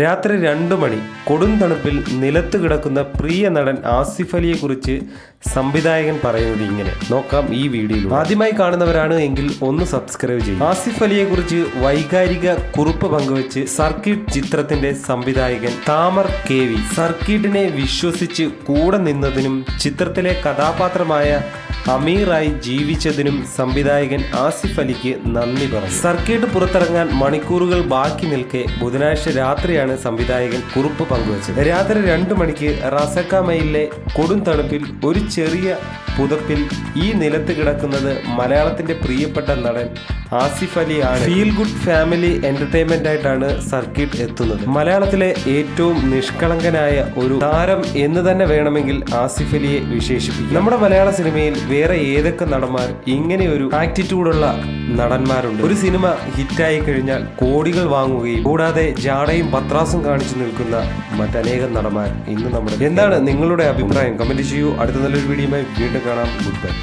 രാത്രി 2 മണി കൊടും തണുപ്പിൽ നിലത്ത് കിടക്കുന്ന പ്രിയ നടൻ ആസിഫ് അലിയെ കുറിച്ച് സംവിധായകൻ പറയുന്നത് ഇങ്ങനെ. നോക്കാം ഈ വീഡിയോയിൽ. ആദ്യമായി കാണുന്നവരാണ് എങ്കിൽ ഒന്ന് സബ്സ്ക്രൈബ് ചെയ്യും. ആസിഫ് അലിയെ കുറിച്ച് വൈകാരിക കുറിപ്പ് പങ്കുവെച്ച് സർക്കിട്ട് ചിത്രത്തിന്റെ സംവിധായകൻ താമർ KV സർക്കിട്ടിനെ വിശ്വസിച്ച് കൂടെ നിന്നതിനും ചിത്രത്തിലെ കഥാപാത്രമായ അമീറായി ജീവിച്ചതിനും സംവിധായകൻ ആസിഫ് അലിക്ക് നന്ദി പറഞ്ഞു. സർക്കിട്ട് പുറത്തിറങ്ങാൻ മണിക്കൂറുകൾ ബാക്കി നിൽക്കെ ബുധനാഴ്ച രാത്രിയാണ് സംവിധായകൻ കുറിപ്പ് പങ്കുവച്ചത്. രാത്രി 2 മണിക്ക് റസക്കമയിലെ കൊടും തണുപ്പിൽ ഒരു ചെറിയ പുതപ്പിൽ ഈ നിലത്ത് കിടക്കുന്നത് മലയാളത്തിന്റെ പ്രിയപ്പെട്ട നടൻ ആസിഫ് അലി ആണ്. ഫീൽ ഗുഡ് ഫാമിലി എന്റർടൈൻമെന്റ് ആയിട്ടാണ് സർക്കിട്ട് എത്തുന്നത്. മലയാളത്തിലെ ഏറ്റവും നിഷ്കളങ്കനായ ഒരു താരം എന്ന് തന്നെ വേണമെങ്കിൽ ആസിഫ് അലിയെ വിശേഷിപ്പിക്കും. നമ്മുടെ മലയാള സിനിമയിൽ വേറെ ഏതൊക്കെ നടന്മാർ ഇങ്ങനെ ഒരു ആറ്റിറ്റ്യൂഡുള്ള നടന്മാരുണ്ട്? ഒരു സിനിമ ഹിറ്റായി കഴിഞ്ഞാൽ കോടികൾ വാങ്ങുകയും കൂടാതെ ജാടയും പത്രാസും കാണിച്ചു നിൽക്കുന്ന മറ്റനേകം നടന്മാർ ഇന്ന് നമ്മുടെ. എന്താണ് നിങ്ങളുടെ അഭിപ്രായം? കമന്റ് ചെയ്യൂ. അടുത്ത നല്ലൊരു വീഡിയോയുമായി വീണ്ടും കാണാം. Good bye.